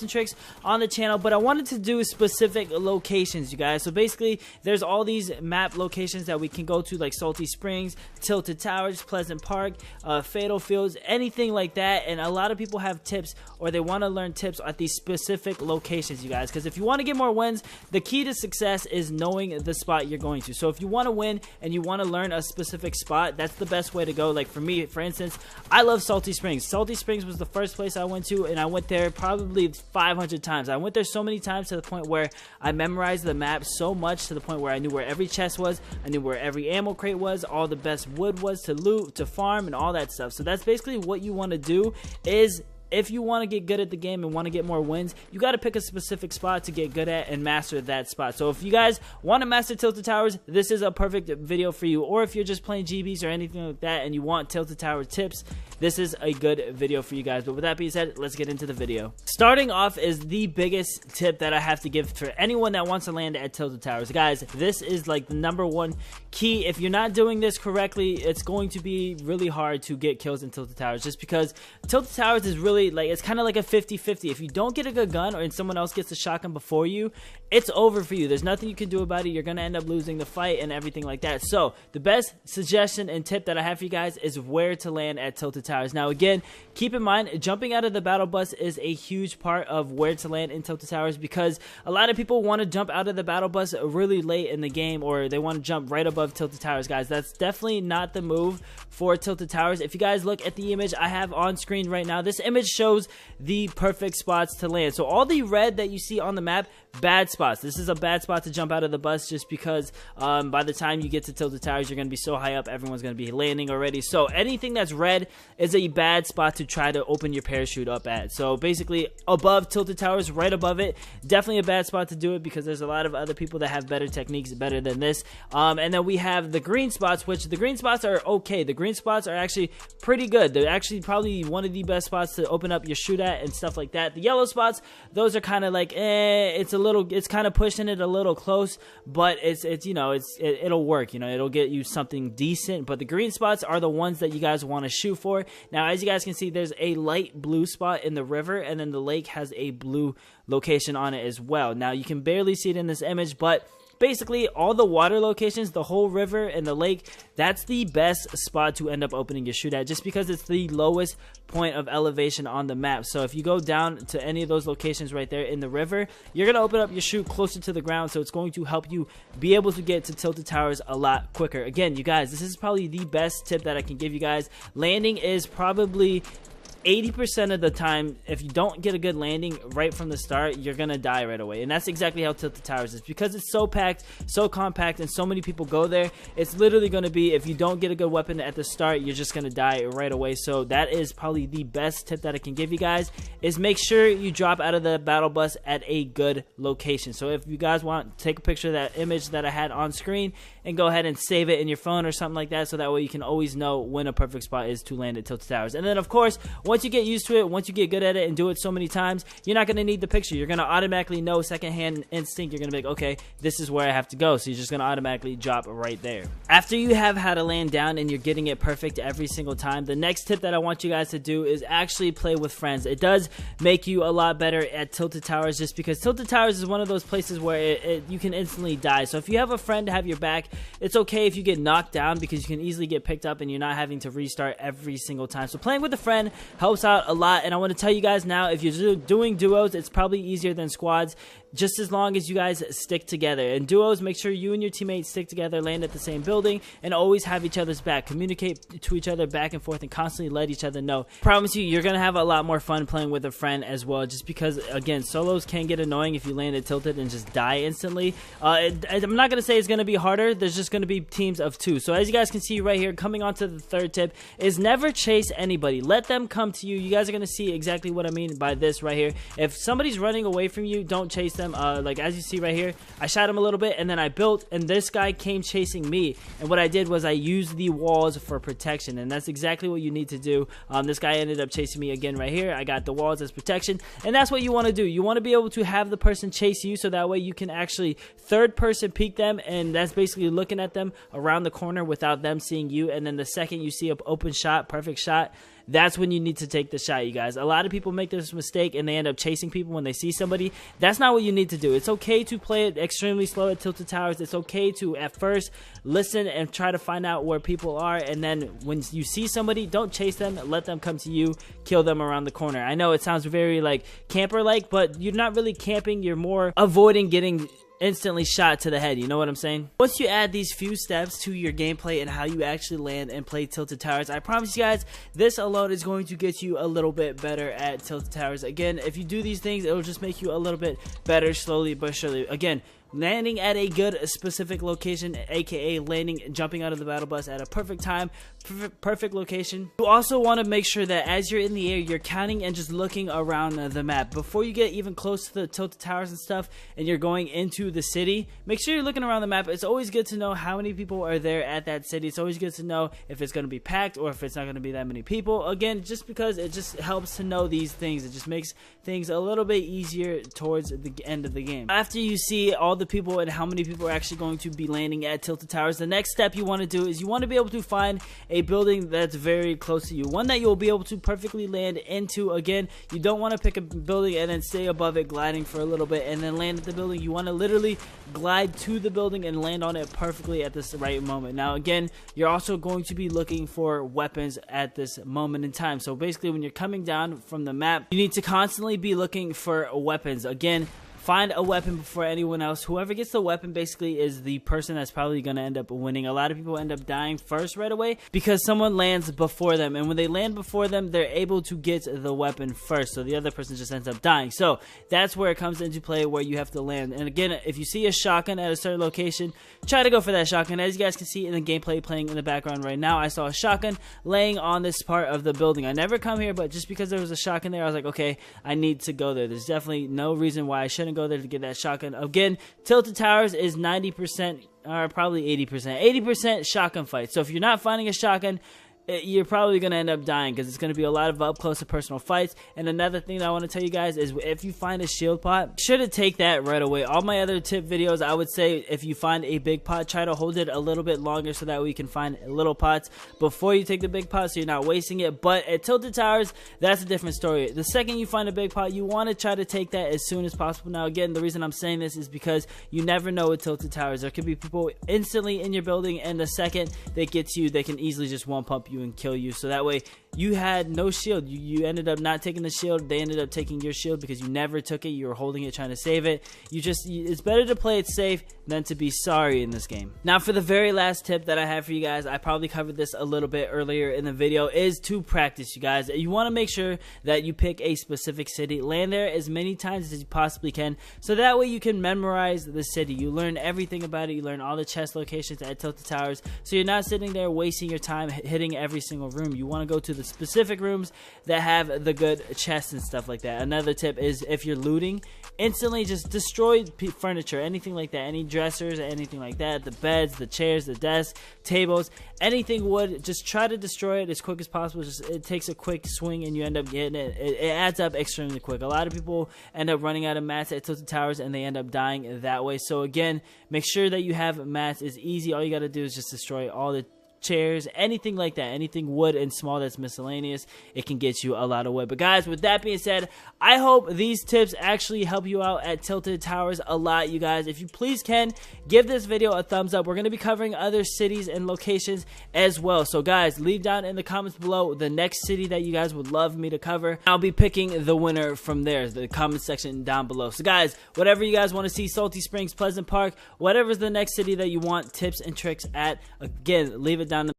and tricks on the channel, but I wanted to do specific locations, you guys. So basically, there's all these map locations that we can go to, like Salty Springs, Tilted Towers, Pleasant Park, Fatal Fields, anything like that. And a lot of people have tips, or they want to learn tips at these specific locations, you guys, because if you want to get more wins, the key to success is knowing the spot you're going to. So if you want to win and you want to learn a specific spot, that's the best way to go. Like for me, for instance, I love Salty Springs. Salty Springs was the first place I went to, and I went there probably 500 times. I went there so many times to the point where I memorized the map so much, to the point where I knew where every chest was, I knew where every ammo crate was, all the best wood was to loot, to farm, and all that stuff. So that's basically what you want to do. Is if you want to get good at the game and want to get more wins, you got to pick a specific spot to get good at and master that spot. So if you guys want to master Tilted Towers, this is a perfect video for you. Or if you're just playing GBs or anything like that and you want Tilted Tower tips, this is a good video for you guys. But with that being said, let's get into the video. Starting off is the biggest tip that I have to give for anyone that wants to land at Tilted Towers. Guys, this is like the #1 key. If you're not doing this correctly, it's going to be really hard to get kills in Tilted Towers, just because Tilted Towers is really like, it's kind of like a 50-50. If you don't get a good gun, or someone else gets a shotgun before you, it's over for you. There's nothing you can do about it. You're going to end up losing the fight and everything like that. So the best suggestion and tip that I have for you guys is where to land at Tilted Towers. Now again, keep in mind, jumping out of the battle bus is a huge part of where to land in Tilted Towers, because a lot of people want to jump out of the battle bus really late in the game, or they want to jump right above Tilted Towers. Guys, that's definitely not the move for Tilted Towers. If you guys look at the image I have on screen right now, this image shows the perfect spots to land. So all the red that you see on the map, bad spots. This is a bad spot to jump out of the bus, just because by the time you get to Tilted Towers, you're going to be so high up, everyone's going to be landing already. So anything that's red is a bad spot to try to open your parachute up at. So basically, above Tilted Towers, right above it, definitely a bad spot to do it, because there's a lot of other people that have better techniques, better than this. And then we have the green spots, which the green spots are okay. The green spots are actually pretty good. They're actually probably one of the best spots to open up your shoot at and stuff like that. The yellow spots, those are kind of like, it's kind of pushing it a little close, but it'll work. You know, it'll get you something decent. But the green spots are the ones that you guys want to shoot for. Now, as you guys can see, there's a light blue spot in the river, and then the lake has a blue location on it as well. Now, you can barely see it in this image, but basically all the water locations, the whole river and the lake, that's the best spot to end up opening your shoot at, just because it's the lowest point of elevation on the map. So if you go down to any of those locations right there in the river, you're going to open up your shoot closer to the ground, so it's going to help you be able to get to Tilted Towers a lot quicker. Again, you guys, this is probably the best tip that I can give you guys. Landing is probably 80% of the time, if you don't get a good landing right from the start, you're gonna die right away. And that's exactly how Tilted Towers is, because it's so packed, so compact, and so many people go there. It's literally gonna be, if you don't get a good weapon at the start, you're just gonna die right away. So that is probably the best tip that I can give you guys, is make sure you drop out of the battle bus at a good location. So if you guys want, take a picture of that image that I had on screen and go ahead and save it in your phone or something like that, so that way you can always know when a perfect spot is to land at Tilted Towers. And then of course, once you get used to it, once you get good at it and do it so many times, you're not going to need the picture. You're going to automatically know, secondhand instinct. You're going to be like, okay, this is where I have to go. So you're just going to automatically drop right there. After you have how to land down and you're getting it perfect every single time, the next tip that I want you guys to do is actually play with friends. It does make you a lot better at Tilted Towers, just because Tilted Towers is one of those places where you can instantly die. So if you have a friend to have your back, it's okay if you get knocked down, because you can easily get picked up and you're not having to restart every single time. So playing with a friend helps out a lot. And I want to tell you guys now, if you're doing duos, it's probably easier than squads, just as long as you guys stick together. In duos, make sure you and your teammates stick together, land at the same building, and always have each other's back. Communicate to each other back and forth, and constantly let each other know. Promise you, you're gonna have a lot more fun playing with a friend as well, just because, again, solos can get annoying if you land at tilted and just die instantly. I'm not gonna say it's gonna be harder. There's just gonna be teams of 2. So as you guys can see right here, coming on to the third tip, is never chase anybody. Let them come to you. You guys are gonna see exactly what I mean by this right here. If somebody's running away from you, don't chase them. Like as you see right here, I shot him a little bit and then I built, and this guy came chasing me, and what I did was I used the walls for protection, and that's exactly what you need to do. This guy ended up chasing me again right here. I got the walls as protection, and that's what you want to do. You want to be able to have the person chase you, so that way you can actually third person peek them, and that's basically looking at them around the corner without them seeing you. And then the second you see an open shot, perfect shot, that's when you need to take the shot, you guys. A lot of people make this mistake and they end up chasing people when they see somebody. That's not what you need to do. It's okay to play it extremely slow at Tilted Towers. It's okay to at first listen and try to find out where people are, and then when you see somebody, don't chase them, let them come to you, kill them around the corner. I know it sounds very like camper like, but you're not really camping, you're more avoiding getting instantly shot to the head, you know what I'm saying? Once you add these few steps to your gameplay and how you actually land and play Tilted Towers, I promise you guys, this alone is going to get you a little bit better at Tilted Towers. Again, if you do these things, it'll just make you a little bit better slowly but surely. Again, landing at a good specific location, aka jumping out of the battle bus at a perfect time, perfect location. You also want to make sure that as you're in the air, you're counting and just looking around the map. Before you get even close to the Tilted Towers and stuff and you're going into the city, make sure you're looking around the map. It's always good to know how many people are there at that city. It's always good to know if it's going to be packed or if it's not going to be that many people. Again, just because it just helps to know these things. It just makes things a little bit easier towards the end of the game. After you see all the people and how many people are actually going to be landing at Tilted Towers, the next step you want to do is you want to be able to find a building that's very close to you, one that you'll be able to perfectly land into. Again, you don't want to pick a building and then stay above it gliding for a little bit and then land at the building. You want to literally glide to the building and land on it perfectly at this right moment. Now again, you're also going to be looking for weapons at this moment in time. So basically, when you're coming down from the map, you need to constantly be looking for weapons. Again, find a weapon before anyone else. Whoever gets the weapon basically is the person that's probably going to end up winning. A lot of people end up dying first right away because someone lands before them, and when they land before them, they're able to get the weapon first, so the other person just ends up dying. So that's where it comes into play, where you have to land. And again, if you see a shotgun at a certain location, try to go for that shotgun. As you guys can see in the gameplay playing in the background right now, I saw a shotgun laying on this part of the building. I never come here, but just because there was a shotgun there, I was like, okay, I need to go there. There's definitely no reason why I shouldn't go there to get that shotgun. Again, Tilted Towers is 90% or probably 80% shotgun fight. So if you're not finding a shotgun, you're probably going to end up dying because it's going to be a lot of up close and personal fights. And another thing that I want to tell you guys is if you find a shield pot, shouldn't take that right away. All my other tip videos, I would say if you find a big pot, try to hold it a little bit longer so that way you can find little pots before you take the big pot so you're not wasting it. But at Tilted Towers, that's a different story. The second you find a big pot, you want to try to take that as soon as possible. Now again, the reason I'm saying this is because you never know with Tilted Towers. There could be people instantly in your building, and the second they get to you, they can easily just one pump you and kill you. So that way you had no shield. You ended up not taking the shield. They ended up taking your shield because you never took it. You were holding it, trying to save it. It's better to play it safe than to be sorry in this game. Now for the very last tip that I have for you guys, I probably covered this a little bit earlier in the video, is to practice, you guys. You want to make sure that you pick a specific city, land there as many times as you possibly can, so that way you can memorize the city. You learn everything about it. You learn all the chest locations at Tilted Towers, so you're not sitting there wasting your time hitting every single room. You want to go to the specific rooms that have the good chests and stuff like that. Another tip is if you're looting, instantly just destroy furniture, anything like that, any dressers, anything like that, the beds, the chairs, the desks, tables, anything wood, just try to destroy it as quick as possible. It takes a quick swing and you end up getting it. It adds up extremely quick. A lot of people end up running out of mats at Tilted Towers and they end up dying that way. So again, make sure that you have mats. It's easy. All you got to do is just destroy all the chairs, anything like that, anything wood and small that's miscellaneous. It can get you a lot of wood. But guys, with that being said, I hope these tips actually help you out at Tilted Towers a lot, you guys. If you please can, give this video a thumbs up. We're going to be covering other cities and locations as well. So guys, leave down in the comments below the next city that you guys would love me to cover. I'll be picking the winner from there, the comment section down below. So guys, whatever you guys want to see, Salty Springs, Pleasant Park, whatever's the next city that you want tips and tricks at, again, leave it down